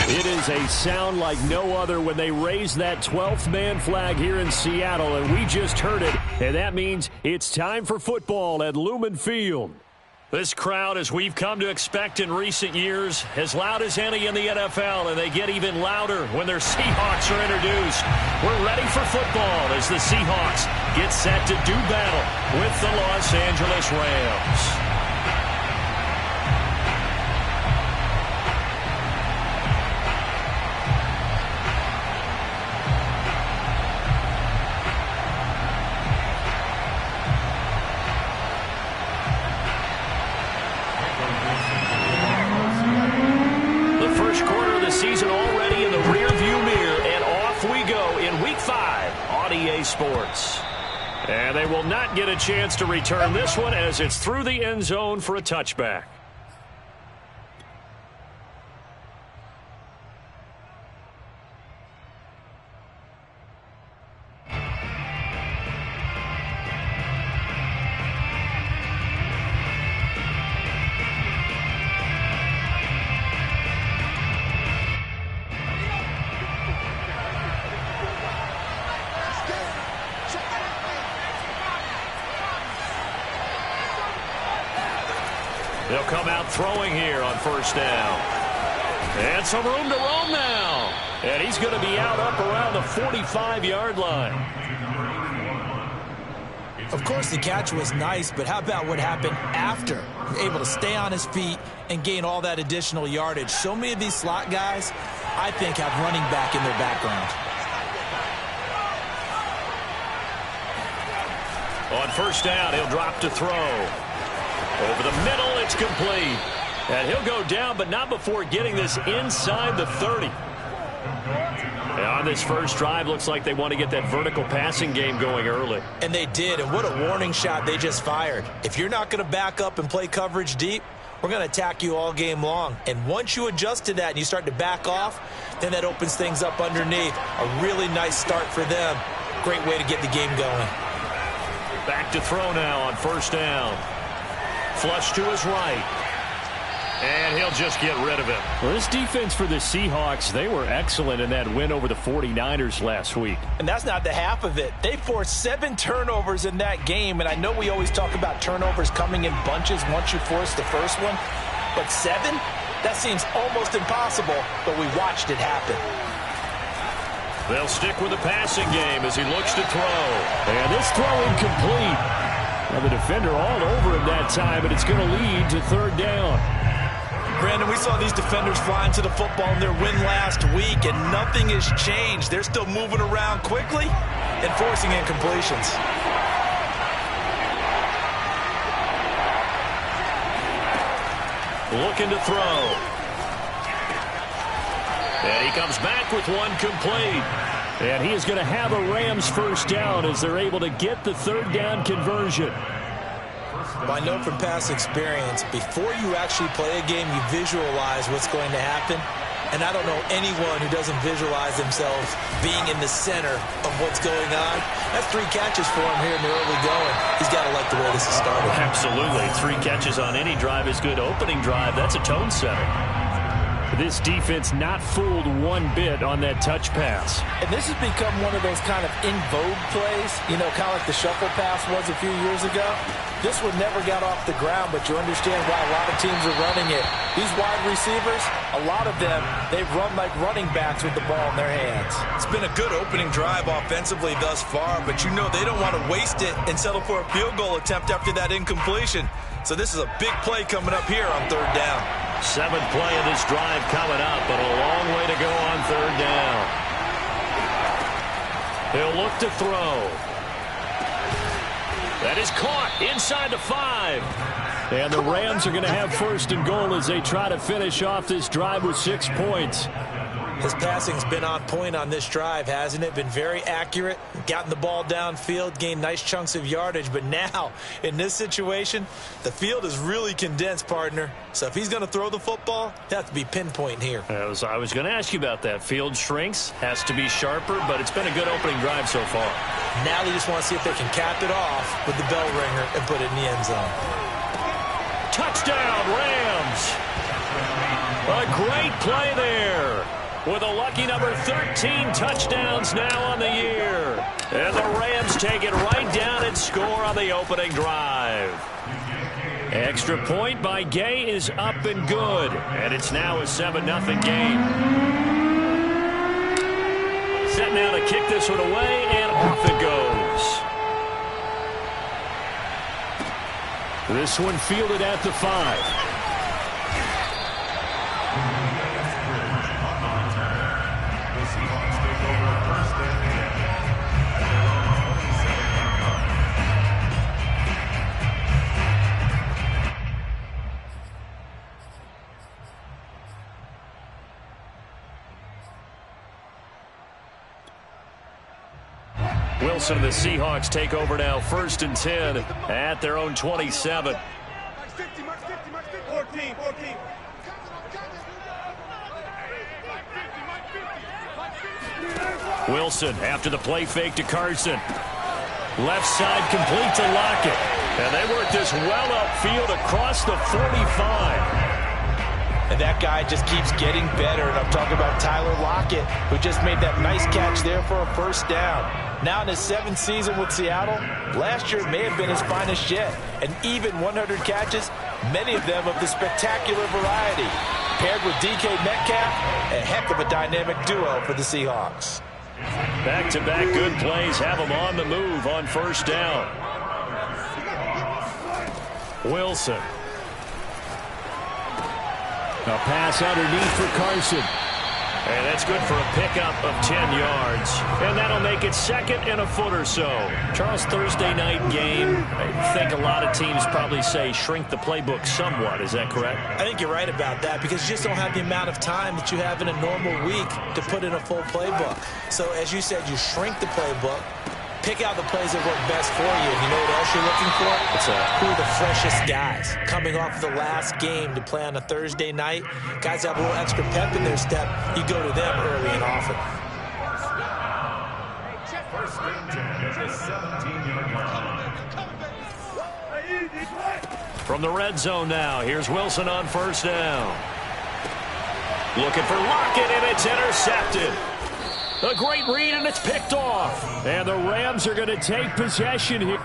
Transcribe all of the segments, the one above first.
It is a sound like no other when they raise that 12th man flag here in Seattle, and we just heard it, and that means it's time for football at Lumen Field. This crowd, as we've come to expect in recent years, as loud as any in the NFL, and they get even louder when their Seahawks are introduced. We're ready for football as the Seahawks get set to do battle with the Los Angeles Rams. Season already in the rearview mirror, and off we go in Week 5 on EA Sports. And they will not get a chance to return this one as it's through the end zone for a touchback. They'll come out throwing here on first down. And some room to roam now. And he's going to be out up around the 45-yard line. Of course, the catch was nice, but how about what happened after? Able to stay on his feet and gain all that additional yardage. So many of these slot guys, I think, have running back in their background. On first down, he'll drop to throw. Over the middle, it's complete. And he'll go down, but not before getting this inside the 30. And on this first drive, looks like they want to get that vertical passing game going early. And they did, and what a warning shot they just fired. If you're not going to back up and play coverage deep, we're going to attack you all game long. And once you adjust to that and you start to back off, then that opens things up underneath. A really nice start for them. Great way to get the game going. Back to throw now on first down. Flush to his right. And he'll just get rid of it. Well, this defense for the Seahawks, they were excellent in that win over the 49ers last week. And that's not the half of it. They forced 7 turnovers in that game, and I know we always talk about turnovers coming in bunches once you force the first one, but 7? That seems almost impossible, but we watched it happen. They'll stick with the passing game as he looks to throw. And this throw incomplete. Now the defender all over him that time, but it's going to lead to third down. Brandon, we saw these defenders flying to the football in their win last week, and nothing has changed. They're still moving around quickly and forcing incompletions. Looking to throw. And he comes back with one complete. And he is going to have a Rams first down as they're able to get the third down conversion. Well, I know from past experience, before you actually play a game, you visualize what's going to happen. And I don't know anyone who doesn't visualize themselves being in the center of what's going on. That's 3 catches for him here in the early going. He's got to like the way this is started. Absolutely. 3 catches on any drive is good. Opening drive, that's a tone setter. This defense not fooled one bit on that touch pass. And this has become one of those kind of in vogue plays, you know, kind of like the shuffle pass was a few years ago. This one never got off the ground, but you understand why a lot of teams are running it. These wide receivers, a lot of them, they've run like running backs with the ball in their hands. It's been a good opening drive offensively thus far, but you know they don't want to waste it and settle for a field goal attempt after that incompletion. So this is a big play coming up here on third down. 7th play of this drive coming up, but a long way to go on third down. He'll look to throw. That is caught inside the 5. And the Rams are going to have first and goal as they try to finish off this drive with 6 points. His passing's been on point on this drive, hasn't it? Been very accurate, gotten the ball downfield, gained nice chunks of yardage. But now, in this situation, the field is really condensed, partner. So if he's going to throw the football, it has to be pinpoint here. I was going to ask you about that. Field shrinks, has to be sharper, but it's been a good opening drive so far. Now they just want to see if they can cap it off with the bell ringer and put it in the end zone. Touchdown, Rams! A great play there. with a lucky number 13 touchdowns now on the year. And the Rams take it right down and score on the opening drive. Extra point by Gay is up and good. And it's now a 7-0 game. Set now to kick this one away, and off it goes. This one fielded at the 5. Wilson and the Seahawks take over now, 1st and 10 at their own 27. Wilson after the play fake to Carson. Left side complete to Lockett. And they work this well upfield across the 45. And that guy just keeps getting better. And I'm talking about Tyler Lockett, who just made that nice catch there for a 1st down. Now in his 7th season with Seattle, last year may have been his finest yet. And even 100 catches, many of them of the spectacular variety. Paired with DK Metcalf, a heck of a dynamic duo for the Seahawks. Back-to-back good plays have them on the move on 1st down. Wilson. A pass underneath for Carson. And that's good for a pickup of 10 yards. And that'll make it 2nd and a foot or so. Charles, Thursday night game, I think a lot of teams probably say shrink the playbook somewhat. Is that correct? I think you're right about that because you just don't have the amount of time that you have in a normal week to put in a full playbook. So as you said, you shrink the playbook. Pick out the plays that work best for you. And you know what else you're looking for? Who are the freshest guys coming off the last game to play on a Thursday night? Guys that have a little extra pep in their step. You go to them early and often. 1st and 10. From the red zone now, here's Wilson on 1st down. Looking for Lockett, and it's intercepted. A great read, and it's picked off. And the Rams are going to take possession here.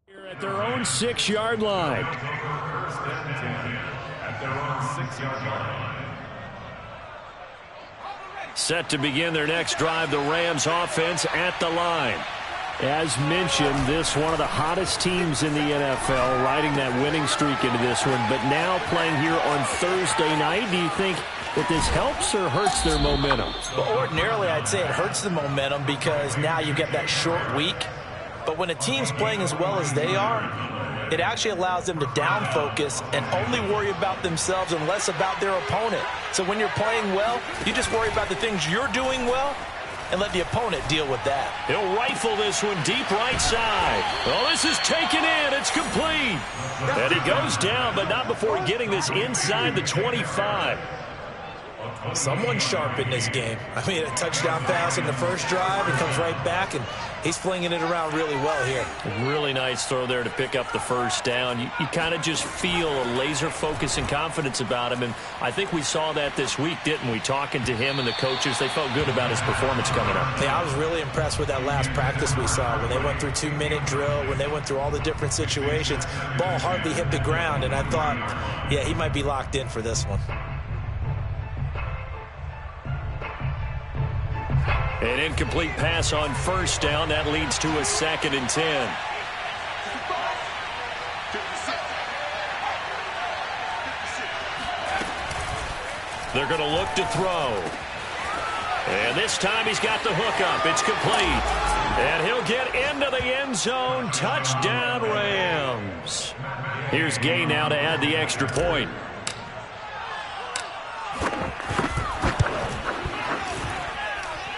Here at their own 6-yard line. Set to begin their next drive, the Rams offense at the line. As mentioned, this one of the hottest teams in the NFL, riding that winning streak into this one, but now playing here on Thursday night. Do you think that this helps or hurts their momentum? Well, ordinarily, I'd say it hurts the momentum because now you get that short week. But when a team's playing as well as they are, it actually allows them to down focus and only worry about themselves and less about their opponent. So when you're playing well, you just worry about the things you're doing well and let the opponent deal with that. He'll rifle this one deep right side. Well, this is taken in. It's complete. And he goes down, but not before getting this inside the 25. Someone's sharp in this game. I mean, a touchdown pass in the first drive. He comes right back, and he's flinging it around really well here. Really nice throw there to pick up the 1st down. You kind of just feel a laser focus and confidence about him, and I think we saw that this week, didn't we? Talking to him and the coaches, they felt good about his performance coming up. Yeah, I was really impressed with that last practice we saw when they went through 2-minute drill, when they went through all the different situations. Ball hardly hit the ground, and I thought, yeah, he might be locked in for this one. An incomplete pass on 1st down. That leads to a 2nd and 10. They're going to look to throw. And this time he's got the hook up. It's complete. And he'll get into the end zone. Touchdown, Rams. Here's Gay now to add the extra point.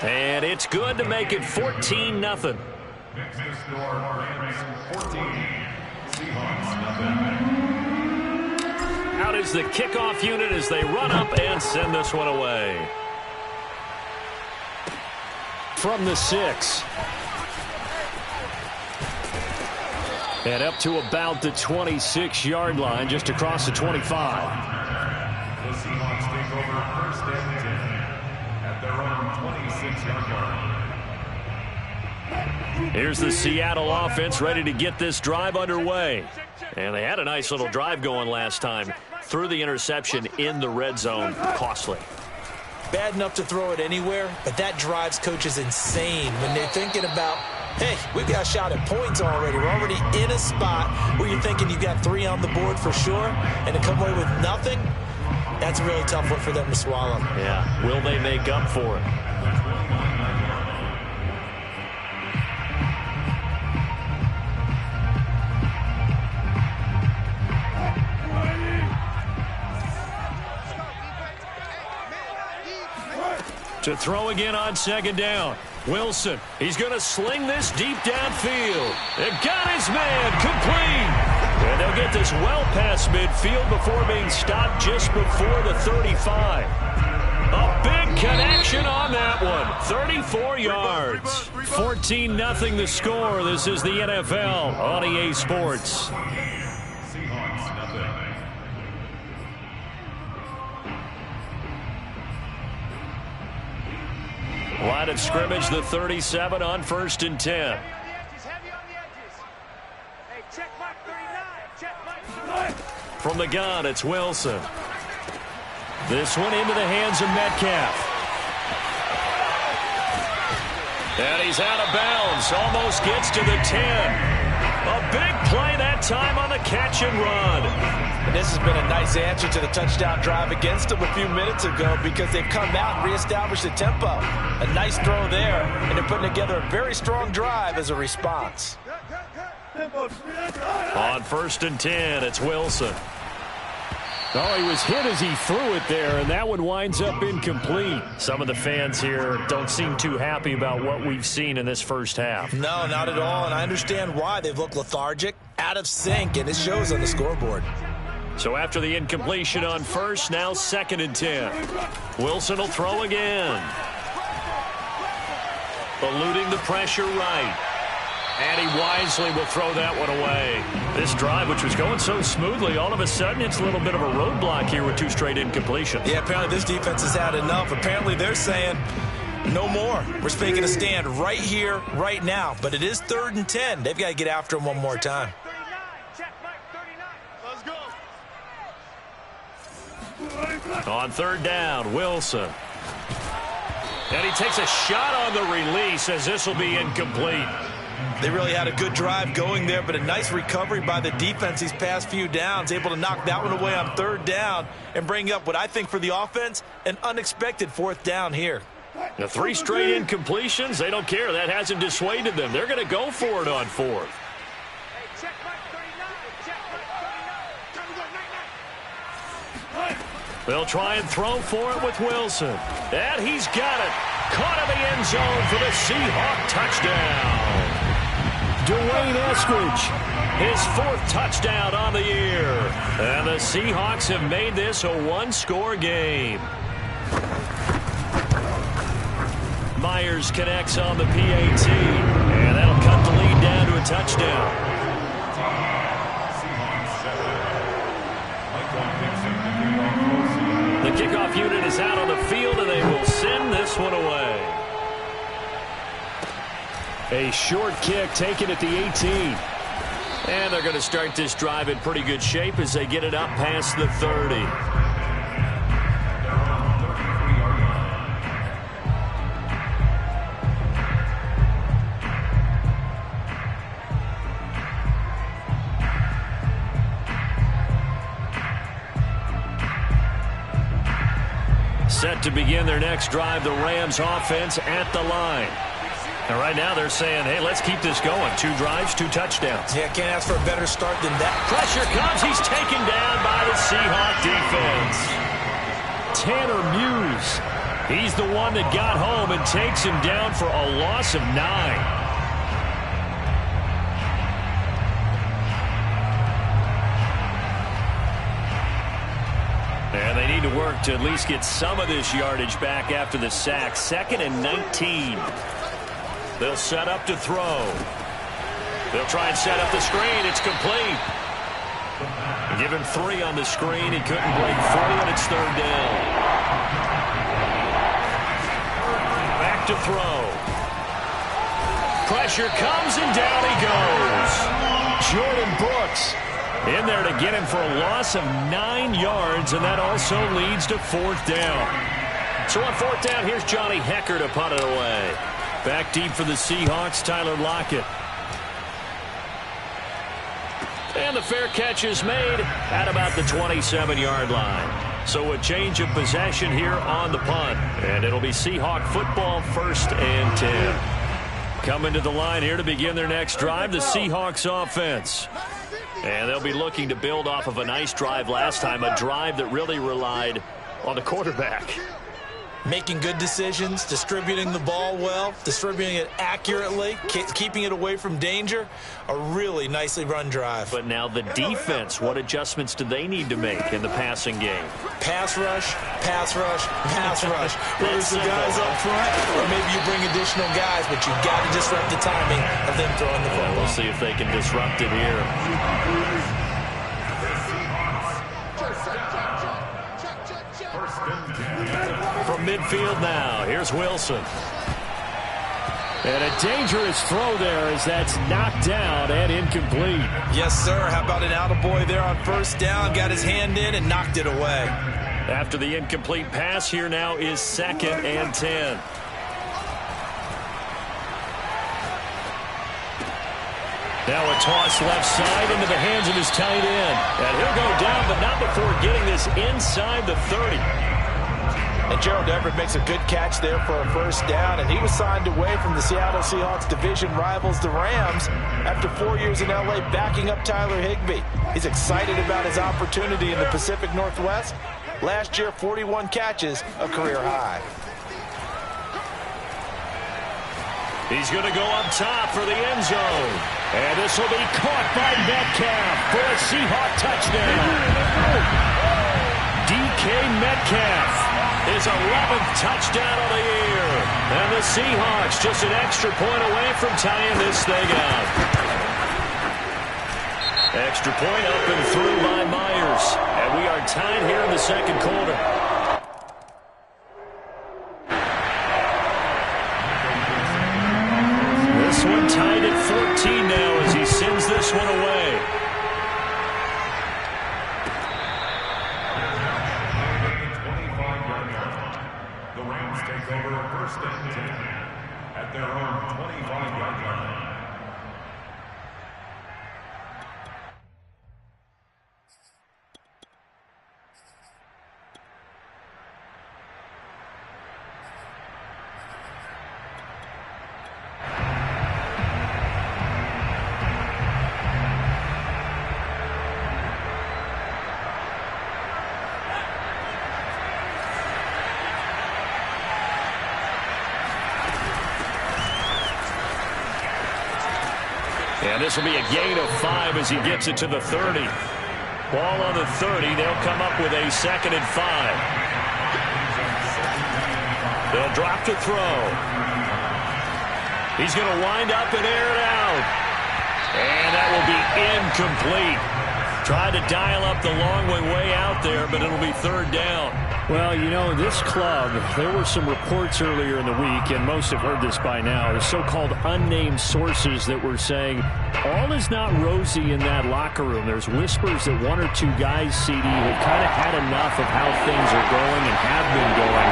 And it's good to make it 14-0. Next to score, Rams 14, Seahawks nothing. is the kickoff unit as they run up and send this one away. From the 6. And up to about the 26-yard line, just across the 25. The Seahawks take over first and 10 at their own 26-yard line. Here's the Seattle offense ready to get this drive underway. And they had a nice little drive going last time. Threw the interception in the red zone. Costly. Bad enough to throw it anywhere, but that drives coaches insane when they're thinking about, hey, we've got a shot at points already. We're already in a spot where you're thinking you've got 3 on the board for sure, and to come away with nothing, that's a really tough one for them to swallow. Yeah, will they make up for it? To throw again on second down. Wilson, he's going to sling this deep downfield. They got his man, complete. And they'll get this well past midfield before being stopped just before the 35. A big connection on that one. 34 yards. 14-0 the score. This is the NFL on EA Sports. Seahawks, nothing. Line of scrimmage, the 37 on 1st and 10. From the gun, it's Wilson. This one into the hands of Metcalf. And he's out of bounds. Almost gets to the 10. A big play that time on the catch and run. And this has been a nice answer to the touchdown drive against them a few minutes ago because they've come out and reestablished the tempo. A nice throw there, and they're putting together a very strong drive as a response. On 1st and 10, it's Wilson. Oh, he was hit as he threw it there, and that one winds up incomplete. Some of the fans here don't seem too happy about what we've seen in this first half. No, not at all, and I understand why. They've looked lethargic, out of sync, and it shows on the scoreboard. So after the incompletion on 1st, now 2nd and 10. Wilson will throw again. Eluding the pressure right. And he wisely will throw that one away. This drive, which was going so smoothly, all of a sudden it's a little bit of a roadblock here with 2 straight incompletions. Yeah, apparently this defense has had enough. Apparently they're saying no more. We're making a stand right here, right now. But it is 3rd and 10. They've got to get after him one more time. On 3rd down, Wilson. And he takes a shot on the release as this will be incomplete. They really had a good drive going there, but a nice recovery by the defense these past few downs, able to knock that one away on 3rd down and bring up what I think for the offense, an unexpected 4th down here. The 3 straight incompletions, they don't care. That hasn't dissuaded them. They're going to go for it on 4th. They'll try and throw for it with Wilson. And he's got it. Caught in the end zone for the Seahawk touchdown. Dwayne Eskridge, his 4th touchdown on the year. And the Seahawks have made this a 1-score game. Myers connects on the PAT. And that'll cut the lead down to a touchdown. The kickoff unit is out on the field, and they will send this one away. A short kick taken at the 18. And they're going to start this drive in pretty good shape as they get it up past the 30. Set to begin their next drive, the Rams offense at the line. And right now they're saying, hey, let's keep this going. 2 drives, 2 touchdowns. Yeah, can't ask for a better start than that. Pressure comes. He's taken down by the Seahawk defense. Tanner Muse. He's the one that got home and takes him down for a loss of 9. need to work to at least get some of this yardage back after the sack. 2nd and 19. They'll set up to throw. They'll try and set up the screen. It's complete. Give him 3 on the screen. He couldn't break through, and it's 3rd down. Back to throw. Pressure comes, and down he goes. Jordan Brooks in there to get him for a loss of 9 yards, and that also leads to 4th down. So on 4th down, here's Johnny Hecker to punt it away. Back deep for the Seahawks, Tyler Lockett. And the fair catch is made at about the 27-yard line. So a change of possession here on the punt. And it'll be Seahawk football, 1st and 10. Coming to the line here to begin their next drive, the Seahawks offense. And they'll be looking to build off of a nice drive last time, a drive that really relied on the quarterback. Making good decisions, distributing the ball well, distributing it accurately, keeping it away from danger. A really nicely run drive. But now the defense, what adjustments do they need to make in the passing game? Pass rush, pass rush, pass rush. Whether it's the guys up front or maybe you bring additional guys, but you've got to disrupt the timing of them throwing the football. We'll see if they can disrupt it here. From midfield now, here's Wilson. And a dangerous throw there as that's knocked down and incomplete. Yes, sir. How about an attaboy there on 1st down? Got his hand in and knocked it away. After the incomplete pass, here now is 2nd and 10. Now a toss left side into the hands of his tight end. And he'll go down, but not before getting this inside the 30. And Gerald Everett makes a good catch there for a 1st down, and he was signed away from the Seattle Seahawks division rivals, the Rams, after 4 years in L.A. backing up Tyler Higbee. He's excited about his opportunity in the Pacific Northwest. Last year, 41 catches, a career high. He's going to go up top for the end zone. And this will be caught by Metcalf for a Seahawk touchdown. DK Metcalf. His 11th touchdown of the year. And the Seahawks just an extra point away from tying this thing up. Extra point up and through by Myers. And we are tied here in the 2nd quarter. This one tied at 14 now as he sends this one away. The Rams take over 1st and 10 at their own 25-yard line. And this will be a gain of 5 as he gets it to the 30. Ball on the 30. They'll come up with a 2nd and 5. They'll drop to throw. He's going to wind up and air it out. And that will be incomplete. Tried to dial up the long way out there, but it'll be 3rd down. Well, you know, this club, there were some reports earlier in the week, and most have heard this by now, the so-called unnamed sources that were saying all is not rosy in that locker room. There's whispers that 1 or 2 guys, CD, have kind of had enough of how things are going and have been going.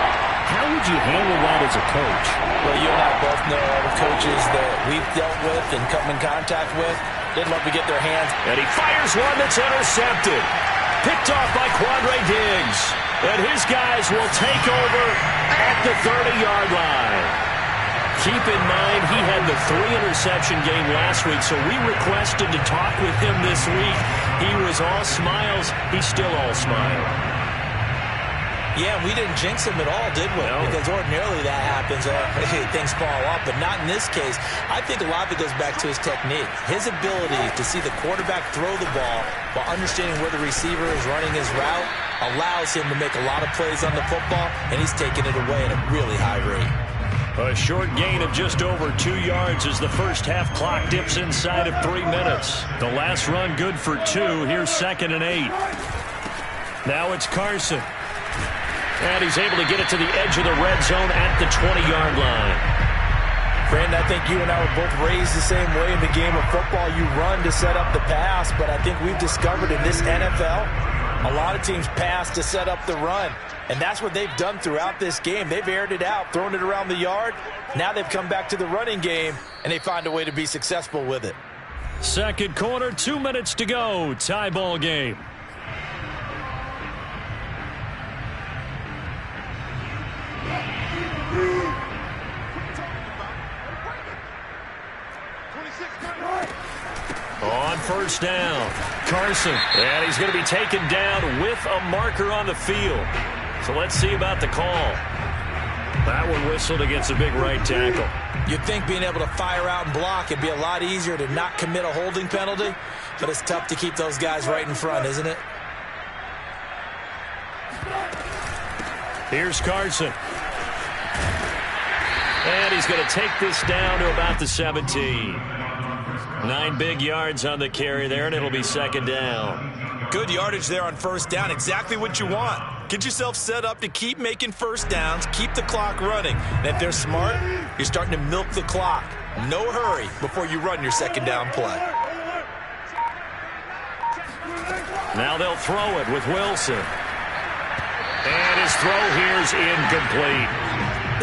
How would you handle that as a coach? Well, you and I both know all the coaches that we've dealt with and come in contact with. They'd love to get their hands. And he fires one that's intercepted. Picked off by Quandre Diggs. And his guys will take over at the 30-yard line. Keep in mind, he had the 3-interception game last week, so we requested to talk with him this week. He was all smiles. He's still all smile. Yeah, we didn't jinx him at all, did we? No. Because ordinarily that happens. Things fall off, but not in this case. I think a lot of it goes back to his technique. His ability to see the quarterback throw the ball while understanding where the receiver is running his route allows him to make a lot of plays on the football, and he's taking it away at a really high rate. A short gain of just over 2 yards as the first half clock dips inside of 3 minutes. The last run good for 2. Here's 2nd and 8. Now it's Carson. And he's able to get it to the edge of the red zone at the 20-yard line. Brandon, I think you and I were both raised the same way in the game of football. You run to set up the pass, but I think we've discovered in this NFL, a lot of teams pass to set up the run. And that's what they've done throughout this game. They've aired it out, thrown it around the yard. Now they've come back to the running game, and they find a way to be successful with it. Second quarter, 2 minutes to go. Tie ball game. On first down, Carson. And he's going to be taken down with a marker on the field. So let's see about the call. That one whistled against a big right tackle. You'd think being able to fire out and block it'd be a lot easier to not commit a holding penalty, but it's tough to keep those guys right in front, isn't it? Here's Carson. And he's going to take this down to about the 17. 9 big yards on the carry there, and it'll be 2nd down. Good yardage there on first down. Exactly what you want. Get yourself set up to keep making first downs, keep the clock running. And if they're smart, you're starting to milk the clock. No hurry before you run your 2nd down play. Now they'll throw it with Wilson. And his throw here's incomplete.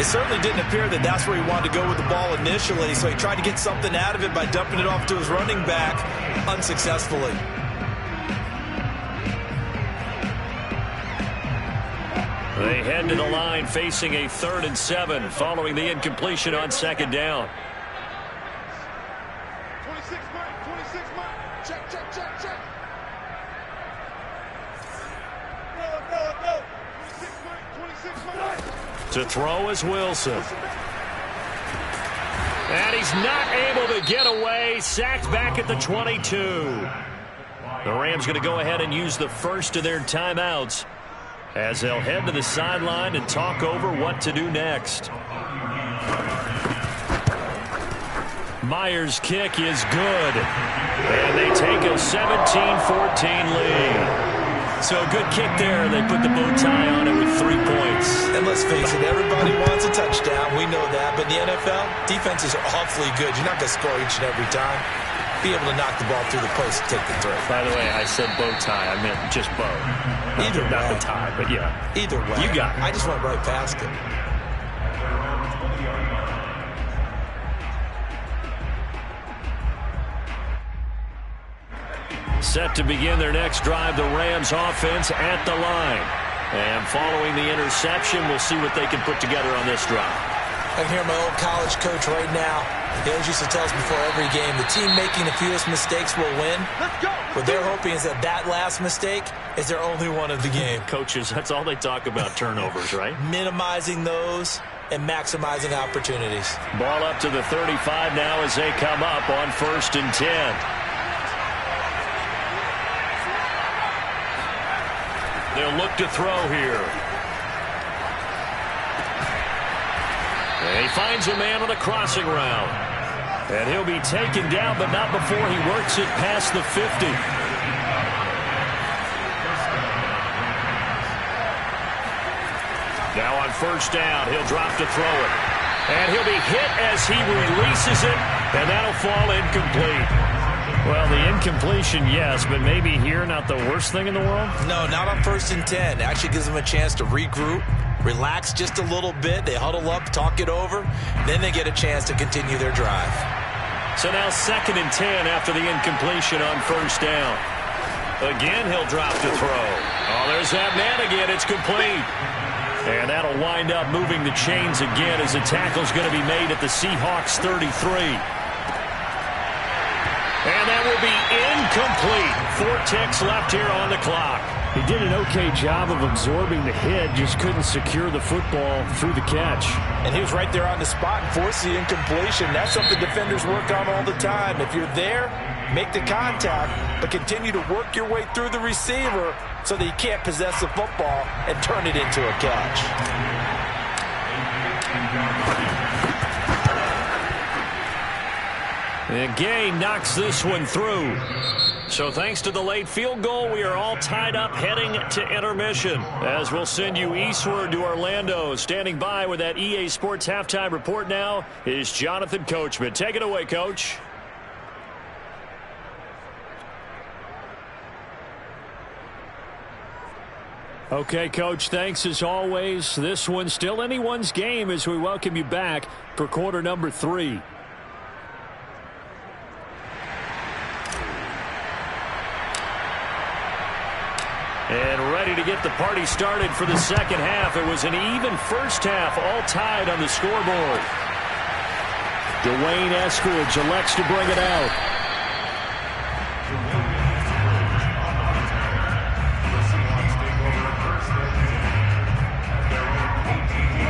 It certainly didn't appear that that's where he wanted to go with the ball initially, so he tried to get something out of it by dumping it off to his running back unsuccessfully. They head to the line facing a 3rd and 7 following the incompletion on 2nd down. 26 mark. Check. Go. 26 mark. To throw is Wilson. And he's not able to get away. Sacked back at the 22. The Rams going to go ahead and use the first of their timeouts as they'll head to the sideline and talk over what to do next. Myers' kick is good. And they take a 17-14 lead. So a good kick there. They put the bow tie on it with 3 points. And let's face it, everybody wants a touchdown. We know that. But in the NFL, defenses are awfully good. You're not going to score each and every time. Be able to knock the ball through the post and take the throw. By the way, I said bow tie. I meant just bow. Either Not way. the tie, but yeah. Either way. You got it. I just went right past it. Set to begin their next drive, the Rams offense at the line. And following the interception, we'll see what they can put together on this drive. I can hear my old college coach right now. He always used to tell us before every game, the team making the fewest mistakes will win. What they're hoping is that last mistake is their only one of the game. Coaches, that's all they talk about, turnovers, right? Minimizing those and maximizing opportunities. Ball up to the 35 now as they come up on 1st and 10. They'll look to throw here. And he finds a man on a crossing route. And he'll be taken down, but not before he works it past the 50. Now on first down, he'll drop to throw it. And he'll be hit as he releases it, and that'll fall incomplete. Well, the incompletion, yes, but maybe here not the worst thing in the world? No, not on 1st and 10. Actually gives them a chance to regroup, relax just a little bit. They huddle up, talk it over. Then they get a chance to continue their drive. So now 2nd and 10 after the incompletion on first down. Again, he'll drop to throw. Oh, there's that man again. It's complete. And that'll wind up moving the chains again as the tackle's going to be made at the Seahawks 33. And that will be incomplete. 4 ticks left here on the clock. He did an okay job of absorbing the hit, just couldn't secure the football through the catch. And he was right there on the spot and forced the incompletion. That's something defenders work on all the time. If you're there, make the contact, but continue to work your way through the receiver so that you can't possess the football and turn it into a catch. And Gay knocks this one through. So thanks to the late field goal, we are all tied up heading to intermission. As we'll send you eastward to Orlando. Standing by with that EA Sports halftime report now is Jonathan Coachman. Take it away, Coach. Okay, Coach, thanks as always. This one's still anyone's game as we welcome you back for quarter number 3. And ready to get the party started for the second half. It was an even first half, all tied on the scoreboard. Dwayne Eskridge elects to bring it out.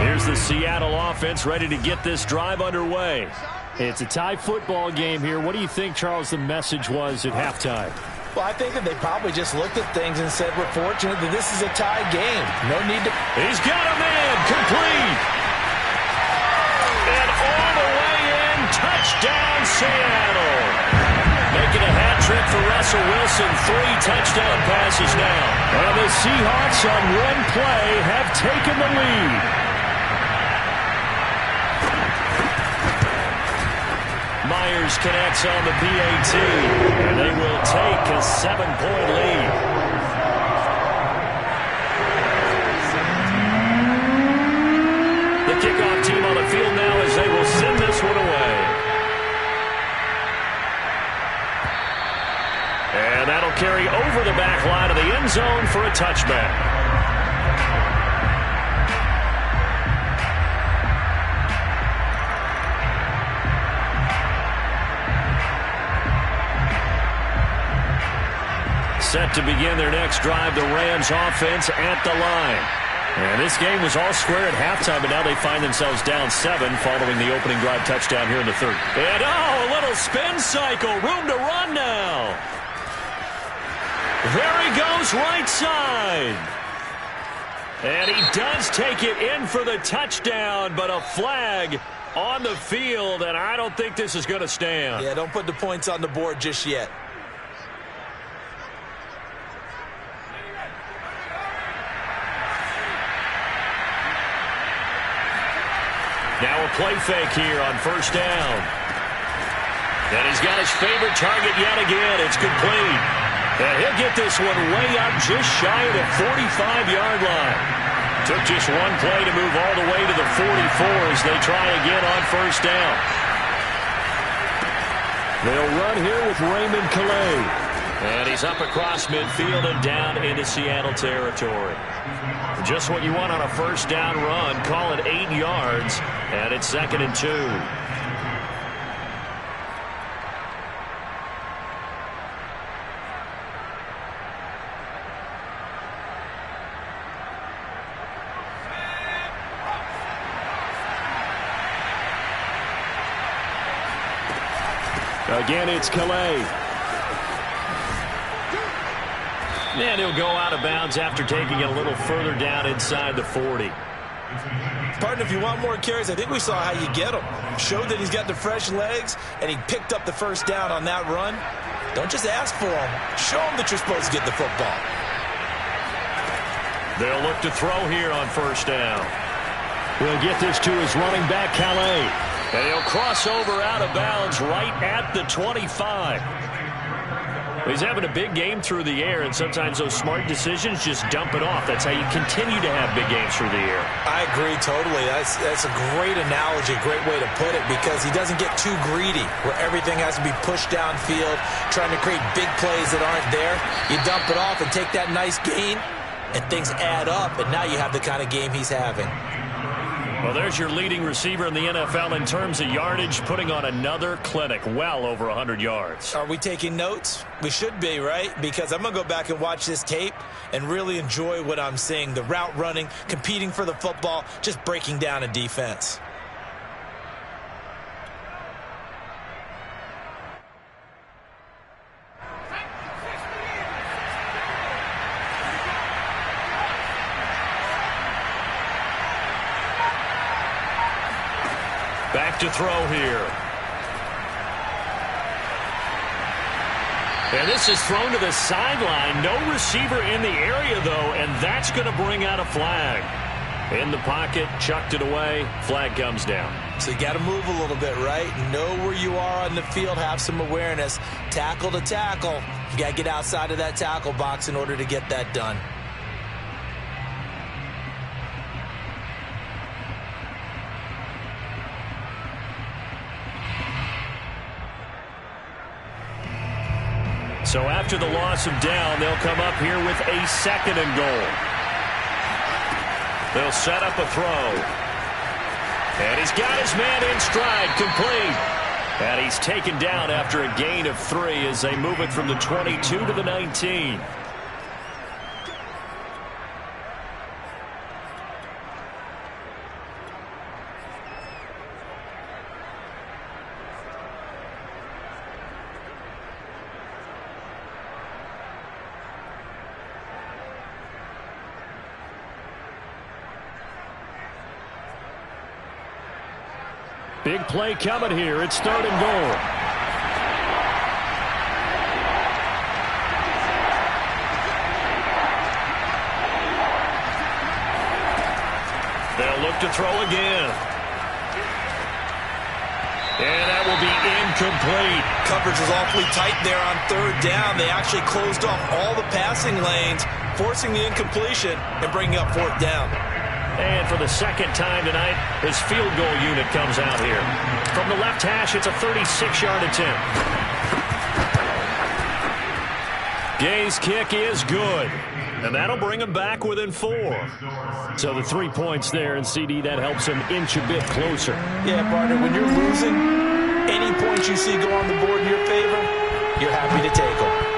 Here's the Seattle offense ready to get this drive underway. It's a tie football game here. What do you think, Charles, the message was at halftime? Well, I think that they probably just looked at things and said, we're fortunate that this is a tie game. No need to... He's got a man, complete. And all the way in, touchdown Seattle. Making a hat trick for Russell Wilson, 3 touchdown passes now. And the Seahawks on one play have taken the lead. Myers connects on the PAT, and they will take a 7-point lead. The kickoff team on the field now as they will send this one away. And that'll carry over the back line of the end zone for a touchback. Set to begin their next drive, the Rams offense at the line. And this game was all square at halftime, but now they find themselves down 7 following the opening drive touchdown here in the third. And a little spin cycle, room to run now. There he goes, right side. And he does take it in for the touchdown, but a flag on the field, and I don't think this is going to stand. Yeah, don't put the points on the board just yet. Now a play fake here on first down. And he's got his favorite target yet again. It's complete. And he'll get this one way up just shy of the 45-yard line. Took just one play to move all the way to the 44 as they try again on first down. They'll run here with Raymond Calais. And he's up across midfield and down into Seattle territory. Just what you want on a first down run. Call it 8 yards, and it's 2nd and 2. Again, it's Calais. And he'll go out of bounds after taking it a little further down inside the 40. Partner, if you want more carries, I think we saw how you get him. Showed that he's got the fresh legs, and he picked up the first down on that run. Don't just ask for him. Show him that you're supposed to get the football. They'll look to throw here on first down. He'll get this to his running back, Calais. And he'll cross over out of bounds right at the 25. He's having a big game through the air, and sometimes those smart decisions just dump it off. That's how you continue to have big games through the air. I agree totally. That's a great analogy, great way to put it, because he doesn't get too greedy where everything has to be pushed downfield, trying to create big plays that aren't there. You dump it off and take that nice gain, and things add up, and now you have the kind of game he's having. Well, there's your leading receiver in the NFL in terms of yardage, putting on another clinic, well over 100 yards. Are we taking notes? We should be, right? Because I'm going to go back and watch this tape and really enjoy what I'm seeing. The route running, competing for the football, just breaking down a defense. Back to throw here. And this is thrown to the sideline. No receiver in the area, though, and that's going to bring out a flag. In the pocket, chucked it away. Flag comes down. So you got to move a little bit, right? Know where you are on the field. Have some awareness. Tackle to tackle. You got to get outside of that tackle box in order to get that done. So after the loss of down, they'll come up here with a 2nd and goal. They'll set up a throw. And he's got his man in stride, complete. And he's taken down after a gain of 3 as they move it from the 22 to the 19. Big play coming here. It's 3rd and goal. They'll look to throw again. And that will be incomplete. Coverage was awfully tight there on 3rd down. They actually closed off all the passing lanes, forcing the incompletion and bringing up 4th down. And for the 2nd time tonight, his field goal unit comes out here. From the left hash, it's a 36-yard attempt. Gay's kick is good. And that'll bring him back within 4. So the 3 points there, and CD, that helps him inch a bit closer. Yeah, partner, when you're losing, any points you see go on the board in your favor, you're happy to take them.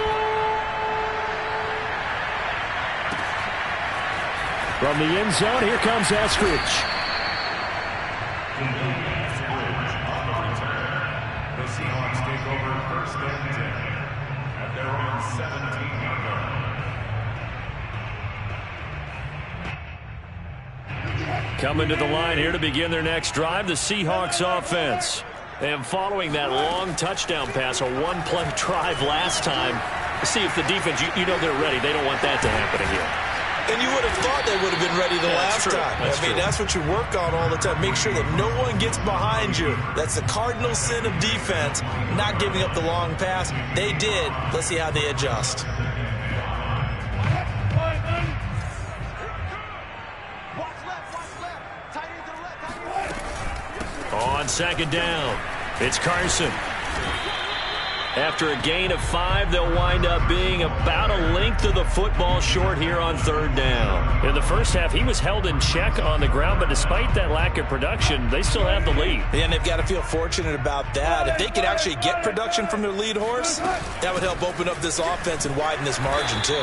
From the end zone, here comes Eskridge. The Seahawks take over 1st and 10 at their own 17-yard line. Coming to the line here to begin their next drive, the Seahawks offense. And following that long touchdown pass, a 1-play drive last time, see if the defense, you know they're ready. They don't want that to happen again. And you would have thought they would have been ready the last time. That's what you work on all the time. Make sure that no one gets behind you. That's the cardinal sin of defense, not giving up the long pass. They did. Let's see how they adjust. On 2nd down, it's Carson. After a gain of 5, they'll wind up being about a length of the football short here on 3rd down. In the first half, he was held in check on the ground, but despite that lack of production, they still have the lead. And they've got to feel fortunate about that. If they could actually get production from their lead horse, that would help open up this offense and widen this margin, too.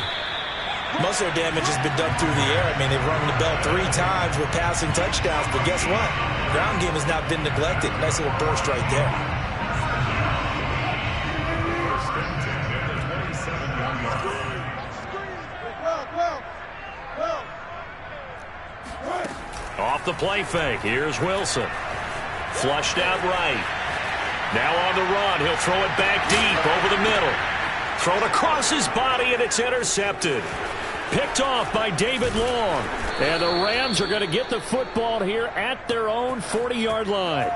Most of their damage has been done through the air. I mean, they've rung the bell 3 times with passing touchdowns, but guess what? Ground game has not been neglected. Nice little burst right there. Off the play fake, here's Wilson. Flushed out right. Now on the run, he'll throw it back deep over the middle. Thrown across his body, and it's intercepted. Picked off by David Long. And the Rams are going to get the football here at their own 40-yard line.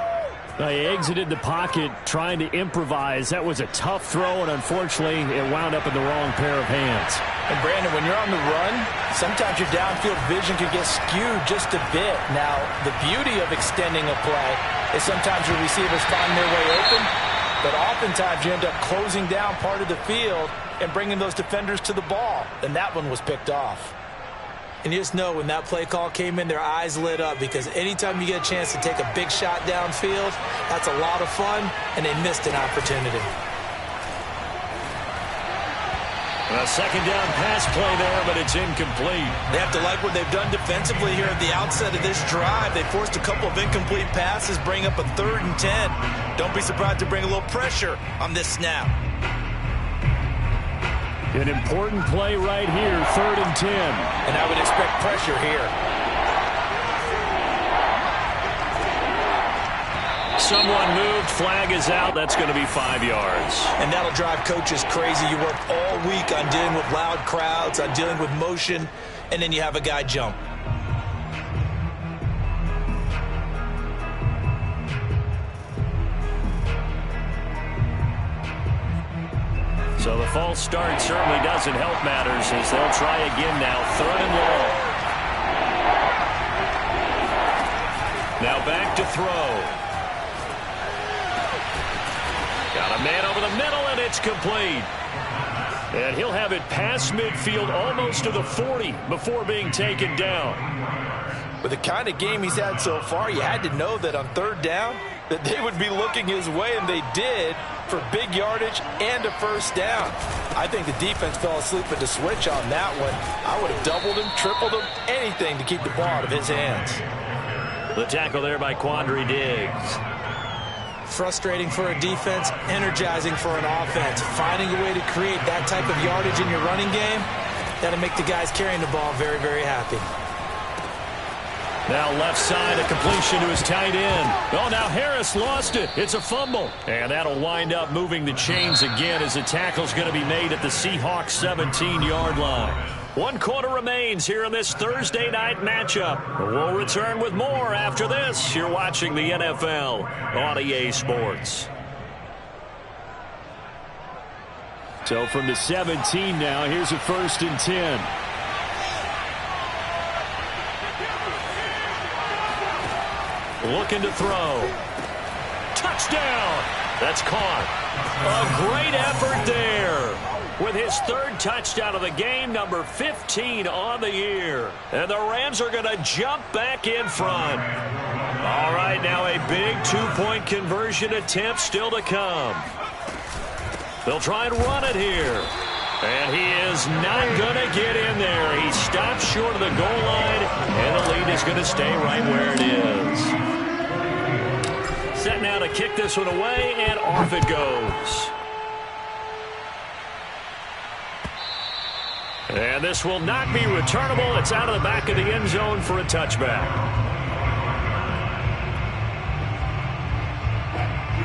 They exited the pocket trying to improvise. That was a tough throw, and unfortunately, it wound up in the wrong pair of hands. And Brandon, when you're on the run, sometimes your downfield vision can get skewed just a bit. Now, the beauty of extending a play is sometimes your receivers find their way open, but oftentimes you end up closing down part of the field and bringing those defenders to the ball. And that one was picked off. And you just know when that play call came in, their eyes lit up, because anytime you get a chance to take a big shot downfield, that's a lot of fun, and they missed an opportunity. A second down pass play there, but it's incomplete. They have to like what they've done defensively here at the outset of this drive. They forced a couple of incomplete passes, bring up a 3rd and 10. Don't be surprised to bring a little pressure on this snap. An important play right here, 3rd and 10. And I would expect pressure here. Someone moved, flag is out. That's going to be 5 yards. And that'll drive coaches crazy. You work all week on dealing with loud crowds, on dealing with motion, and then you have a guy jump. So the false start certainly doesn't help matters as they'll try again now. 3rd and long. Now back to throw. Got a man over the middle, and it's complete. And he'll have it past midfield almost to the 40 before being taken down. With the kind of game he's had so far, you had to know that on 3rd down that they would be looking his way, and they did, for big yardage and a 1st down. I think the defense fell asleep at the switch on that one. I would have doubled him, tripled him, anything to keep the ball out of his hands. The tackle there by Quandre Diggs. Frustrating for a defense, energizing for an offense. Finding a way to create that type of yardage in your running game, that'll make the guys carrying the ball very, very happy. Now left side, a completion to his tight end. Oh, now Harris lost it. It's a fumble. And that'll wind up moving the chains again as the tackle's going to be made at the Seahawks 17-yard line. 1 quarter remains here in this Thursday night matchup. We'll return with more after this. You're watching the NFL on EA Sports. So from the 17 now, here's a 1st and 10. Looking to throw. Touchdown! That's caught. A great effort there. With his 3rd touchdown of the game, number 15 on the year. And the Rams are going to jump back in front. All right, now a big 2-point conversion attempt still to come. They'll try and run it here. And he is not going to get in there. He stops short of the goal line, and the lead is going to stay right where it is. Set now to kick this one away, and off it goes. And this will not be returnable. It's out of the back of the end zone for a touchback.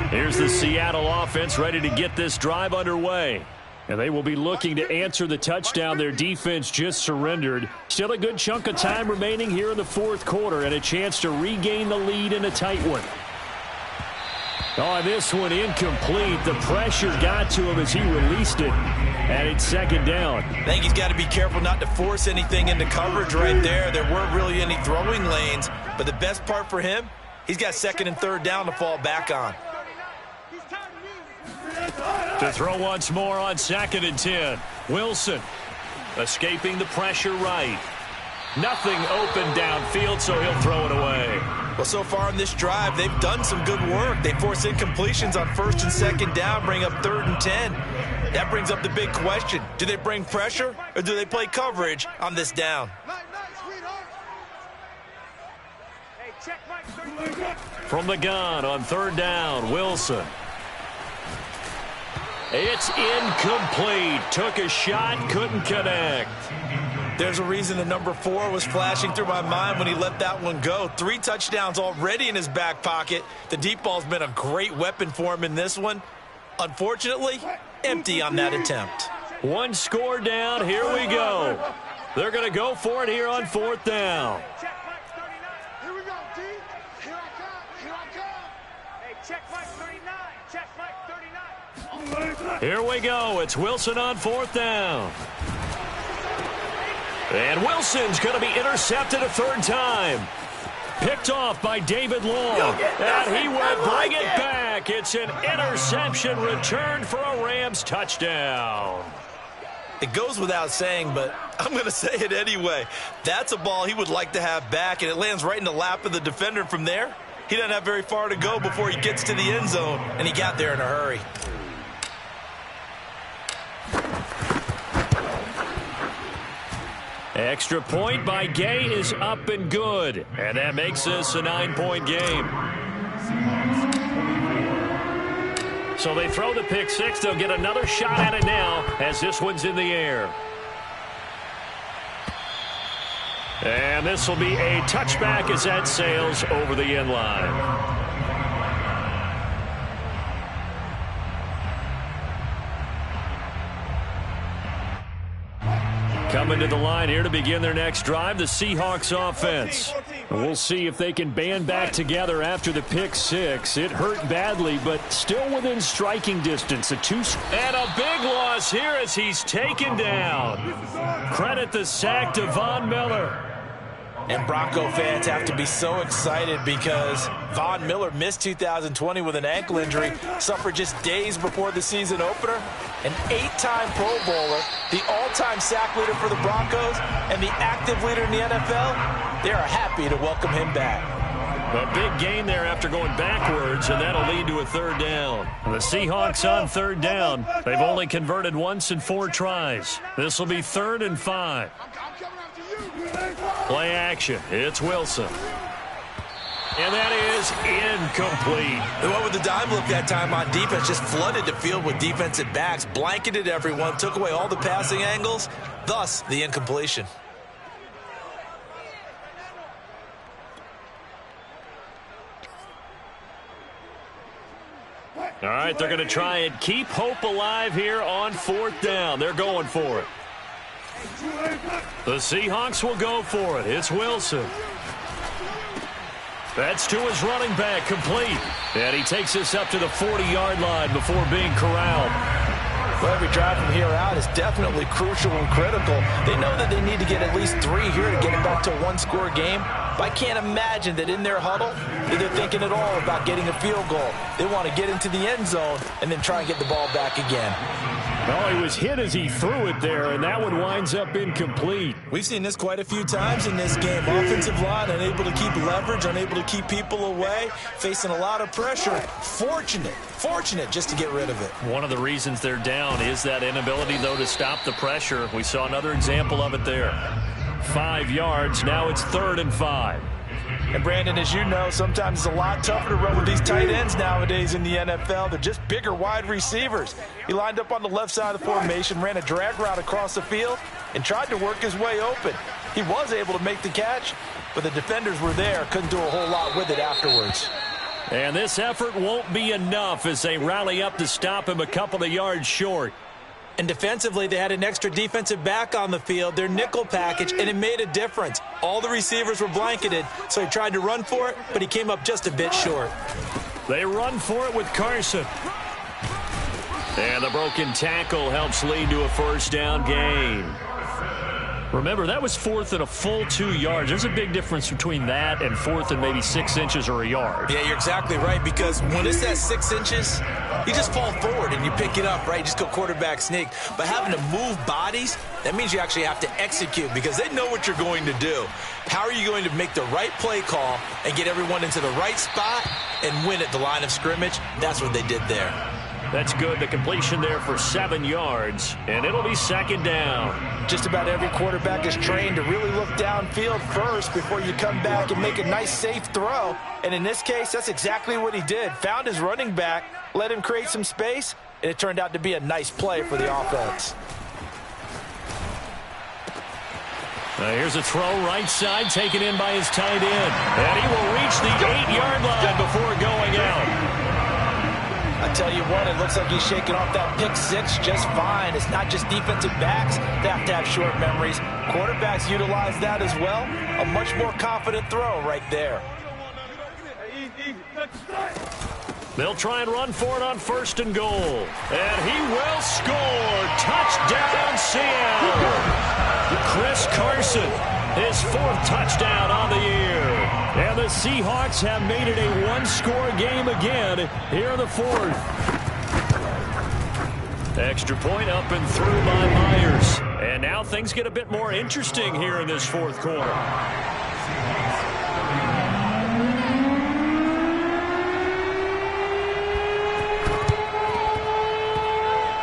Here's the Seattle offense ready to get this drive underway. And they will be looking to answer the touchdown their defense just surrendered. Still a good chunk of time remaining here in the 4th quarter and a chance to regain the lead in a tight one. Oh, this one incomplete. The pressure got to him as he released it. And it's 2nd down. I think he's got to be careful not to force anything into coverage right there. There weren't really any throwing lanes. But the best part for him, he's got 2nd and 3rd down to fall back on. To throw once more on 2nd and 10. Wilson escaping the pressure right. Nothing open downfield, so he'll throw it away. Well, so far on this drive, they've done some good work. They force incompletions on 1st and 2nd down, bring up 3rd and 10. That brings up the big question. Do they bring pressure or do they play coverage on this down? From the gun on 3rd down, Wilson. It's incomplete. Took a shot, couldn't connect. There's a reason the number 4 was flashing through my mind when he let that one go. 3 touchdowns already in his back pocket. The deep ball's been a great weapon for him in this one. Unfortunately, empty on that attempt. 1 score down. Here we go. They're going to go for it here on 4th down. Here we go, D. Here I come. Here I come. Hey, check Mike 39. Check Mike 39. Here we go. It's Wilson on 4th down. And Wilson's going to be intercepted a 3rd time. Picked off by David Long. And he will bring it back. It's an interception returned for a Rams touchdown. It goes without saying, but I'm going to say it anyway. That's a ball he would like to have back, and it lands right in the lap of the defender. From there, he doesn't have very far to go before he gets to the end zone, and he got there in a hurry. Extra point by Gay is up and good, and that makes this a 9-point game. So they throw the pick six. They'll get another shot at it now as this one's in the air. And this will be a touchback as that sails over the end line. Coming to the line here to begin their next drive, the Seahawks offense. We'll see if they can band back together after the pick six. It hurt badly, but still within striking distance. And a big loss here as he's taken down. Credit the sack to Von Miller. And Bronco fans have to be so excited because Von Miller missed 2020 with an ankle injury, suffered just days before the season opener. An 8-time Pro Bowler, the all-time sack leader for the Broncos, and the active leader in the NFL. They are happy to welcome him back. A big gain there after going backwards, and that'll lead to a third down. The Seahawks on third down. They've only converted once in 4 tries. This will be 3rd and 5. Play action. It's Wilson. And that is incomplete. The one with the dime look that time on defense just flooded the field with defensive backs, blanketed everyone, took away all the passing angles, thus the incompletion. All right, they're going to try and keep hope alive here on 4th down. They're going for it. The Seahawks will go for it. It's Wilson. That's to his running back, complete. And he takes this up to the 40-yard line before being corralled. Well, every drive from here out is definitely crucial and critical. They know that they need to get at least 3 here to get it back to a one-score game. But I can't imagine that in their huddle that they're thinking at all about getting a field goal. They want to get into the end zone and then try and get the ball back again. Well, he was hit as he threw it there, and that one winds up incomplete. We've seen this quite a few times in this game. Offensive line unable to keep leverage, unable to keep people away, facing a lot of pressure. Fortunate just to get rid of it. One of the reasons they're down is that inability, though, to stop the pressure. We saw another example of it there. 5 yards. Now it's 3rd and 5. And, Brandon, as you know, sometimes it's a lot tougher to run with these tight ends nowadays in the NFL. They're just bigger wide receivers. He lined up on the left side of the formation, ran a drag route across the field, and tried to work his way open. He was able to make the catch, but the defenders were there, couldn't do a whole lot with it afterwards. And this effort won't be enough as they rally up to stop him a couple of yards short. And defensively, they had an extra defensive back on the field, their nickel package, and it made a difference. All the receivers were blanketed, so he tried to run for it, but he came up just a bit short. They run for it with Carson. And the broken tackle helps lead to a 1st down gain. Remember, that was 4th and a full 2 yards. There's a big difference between that and 4th and maybe 6 inches or a yard. Yeah, you're exactly right, because when it's at 6 inches, you just fall forward and you pick it up, right? You just go quarterback sneak. But having to move bodies, that means you actually have to execute because they know what you're going to do. How are you going to make the right play call and get everyone into the right spot and win at the line of scrimmage? That's what they did there. That's good. The completion there for 7 yards, and it'll be 2nd down. Just about every quarterback is trained to really look downfield first before you come back and make a nice, safe throw. And in this case, that's exactly what he did. Found his running back, let him create some space, and it turned out to be a nice play for the offense. Here's a throw right side taken in by his tight end. And he will reach the 8-yard line before going out. I tell you what, it looks like he's shaking off that pick six just fine. It's not just defensive backs that have to have short memories. Quarterbacks utilize that as well. A much more confident throw right there. They'll try and run for it on 1st and goal. And he will score. Touchdown, Seattle. Chris Carson, his 4th touchdown on the year. And the Seahawks have made it a one-score game again here in the 4th. Extra point up and through by Myers. And now things get a bit more interesting here in this fourth quarter.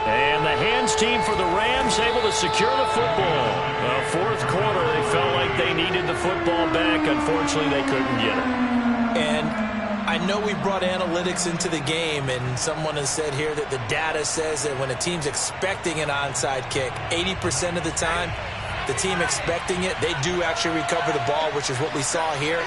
And the hands team for the Rams able to secure the football. Fourth quarter, they felt like they needed the football back. Unfortunately, they couldn't get it. And I know we brought analytics into the game, and someone has said here that the data says that when a team's expecting an onside kick, 80% of the time, the team expecting it, they do actually recover the ball, which is what we saw here.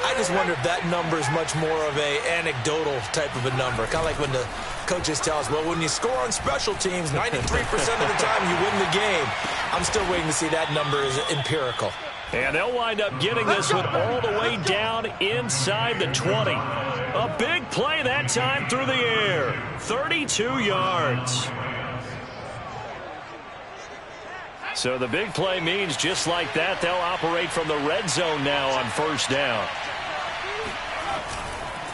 I just wonder if that number is much more of a anecdotal type of a number. Kind of like when the coaches tell us, well, when you score on special teams, 93% of the time you win the game. I'm still waiting to see that number is empirical. And they'll wind up getting this one all the way down inside the 20. A big play that time through the air. 32 yards. So the big play means just like that, they'll operate from the red zone now on first down.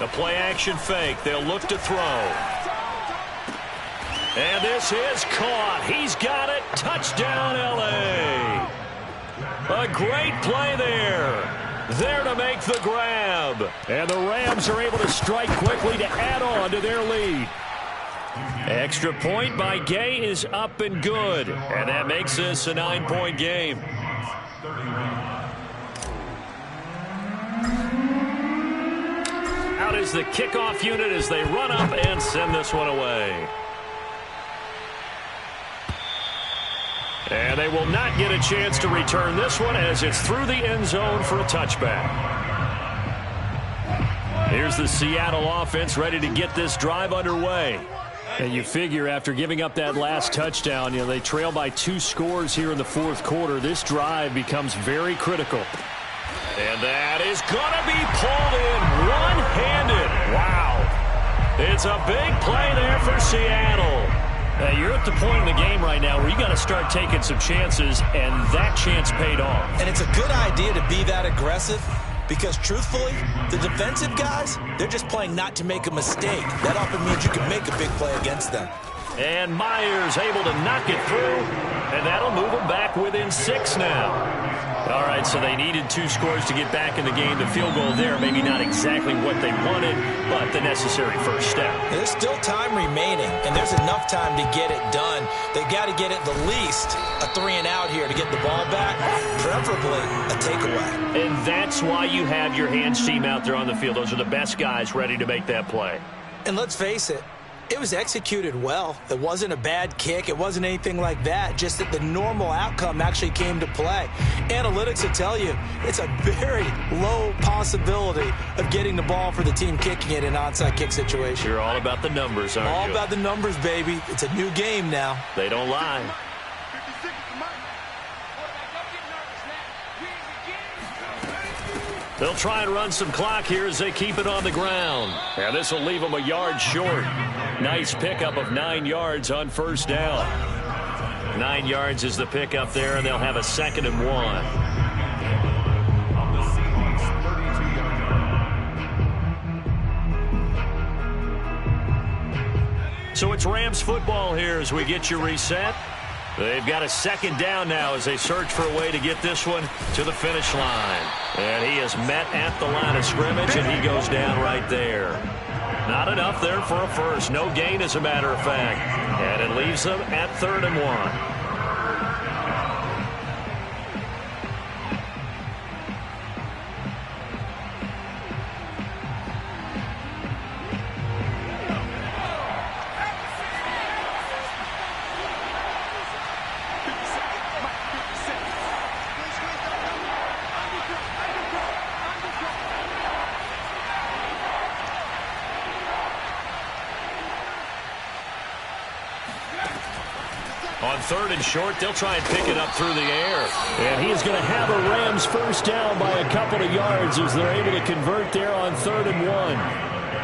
The play action fake. They'll look to throw. And this is caught. He's got it. Touchdown, L.A. A great play there. There to make the grab. And the Rams are able to strike quickly to add on to their lead. Extra point by Gay is up and good. And that makes this a 9-point game. Out is the kickoff unit as they run up and send this one away. And they will not get a chance to return this one as it's through the end zone for a touchback. Here's the Seattle offense ready to get this drive underway. And you figure after giving up that last touchdown, they trail by 2 scores here in the fourth quarter. This drive becomes very critical. And that is going to be pulled in one-handed. Wow. It's a big play there for Seattle. You're at the point in the game right now where you got to start taking some chances, and that chance paid off. And it's a good idea to be that aggressive because, truthfully, the defensive guys, they're just playing not to make a mistake. That often means you can make a big play against them. And Myers able to knock it through, and that'll move them back within 6 now. All right, so they needed 2 scores to get back in the game. The field goal there, maybe not exactly what they wanted, but the necessary first step. There's still time remaining, and there's enough time to get it done. They've got to get at the least a 3-and-out here to get the ball back, preferably a takeaway. And that's why you have your hands team out there on the field. Those are the best guys ready to make that play. And let's face it, it was executed well. It wasn't a bad kick. It wasn't anything like that. Just that the normal outcome actually came to play. Analytics will tell you it's a very low possibility of getting the ball for the team kicking it in an onside kick situation. You're all about the numbers, aren't you? All about the numbers, baby. It's a new game now. They don't lie. They'll try and run some clock here as they keep it on the ground. And this will leave them a yard short. Nice pickup of 9 yards on first down. 9 yards is the pickup there, and they'll have a 2nd and 1. So it's Rams football here as we get you reset. They've got a 2nd down now as they search for a way to get this one to the finish line. And he is met at the line of scrimmage, and he goes down right there. Not enough there for a first. No gain, as a matter of fact. And it leaves them at 3rd and 1. On 3rd and short, they'll try and pick it up through the air. And he is going to have a Rams first down by a couple of yards as they're able to convert there on 3rd and 1.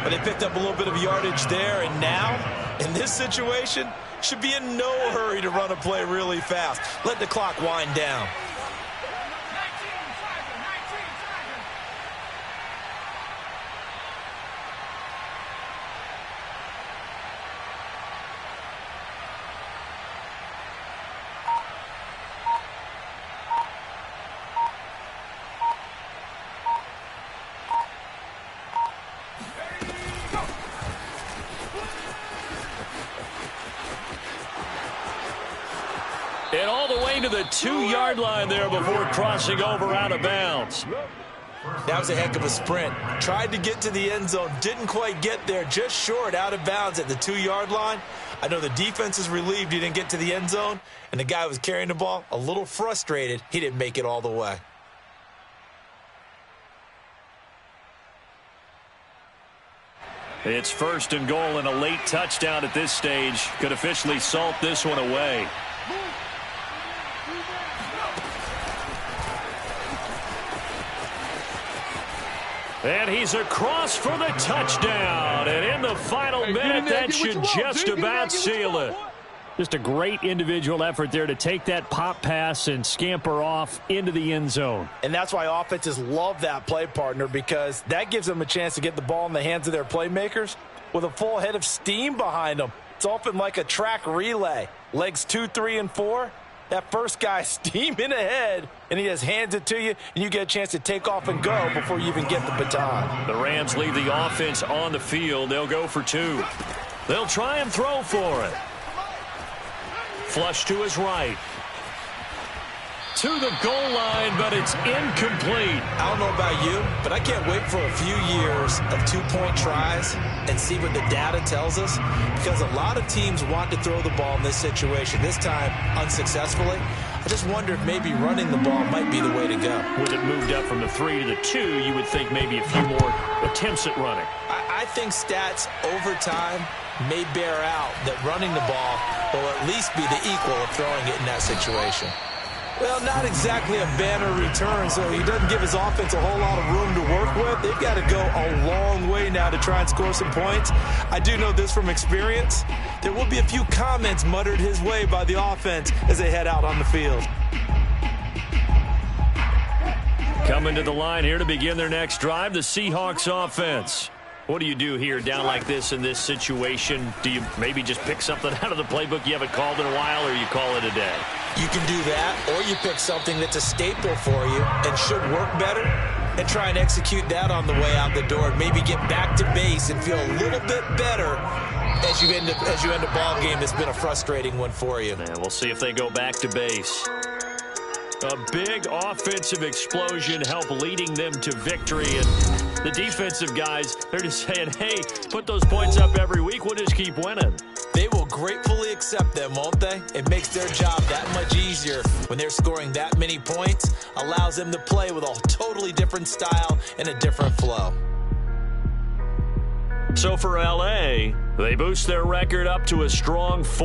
But they picked up a little bit of yardage there, and now, in this situation, should be in no hurry to run a play really fast. Let the clock wind down. to the 2-yard line there before crossing over out of bounds. That was a heck of a sprint. Tried to get to the end zone, didn't quite get there, just short out of bounds at the 2-yard line. I know the defense is relieved he didn't get to the end zone, and the guy who was carrying the ball a little frustrated he didn't make it all the way. It's 1st and goal and a late touchdown at this stage. Could officially salt this one away. And he's across for the touchdown. And in the final minute, that should just about seal it. Just a great individual effort there to take that pop pass and scamper off into the end zone. And that's why offenses love that play partner, because that gives them a chance to get the ball in the hands of their playmakers with a full head of steam behind them. It's often like a track relay. Legs 2, 3, and 4. That first guy steaming ahead, and he just hands it to you, and you get a chance to take off and go before you even get the baton. The Rams leave the offense on the field. They'll go for 2. They'll try and throw for it. Flush to his right. To the goal line, but it's incomplete. I don't know about you, but I can't wait for a few years of 2-point tries and see what the data tells us, because a lot of teams want to throw the ball in this situation, this time unsuccessfully. I just wonder if maybe running the ball might be the way to go. With it moved up from the 3 to the 2, you would think maybe a few more attempts at running. I think stats over time may bear out that running the ball will at least be the equal of throwing it in that situation. Well, not exactly a banner return, so he doesn't give his offense a whole lot of room to work with. They've got to go a long way now to try and score some points. I do know this from experience. There will be a few comments muttered his way by the offense as they head out on the field. Coming to the line here to begin their next drive, the Seahawks offense. What do you do here down like this in this situation? Do you maybe just pick something out of the playbook you haven't called in a while, or you call it a day? You can do that, or you pick something that's a staple for you and should work better and try and execute that on the way out the door and maybe get back to base and feel a little bit better as you end a ball game that's been a frustrating one for you. And we'll see if they go back to base. A big offensive explosion helped leading them to victory, and the defensive guys, they're just saying, hey, put those points up every week, we'll just keep winning. They will gratefully accept them, won't they? It makes their job that much easier when they're scoring that many points, allows them to play with a totally different style and a different flow. So for LA, they boost their record up to a strong 4.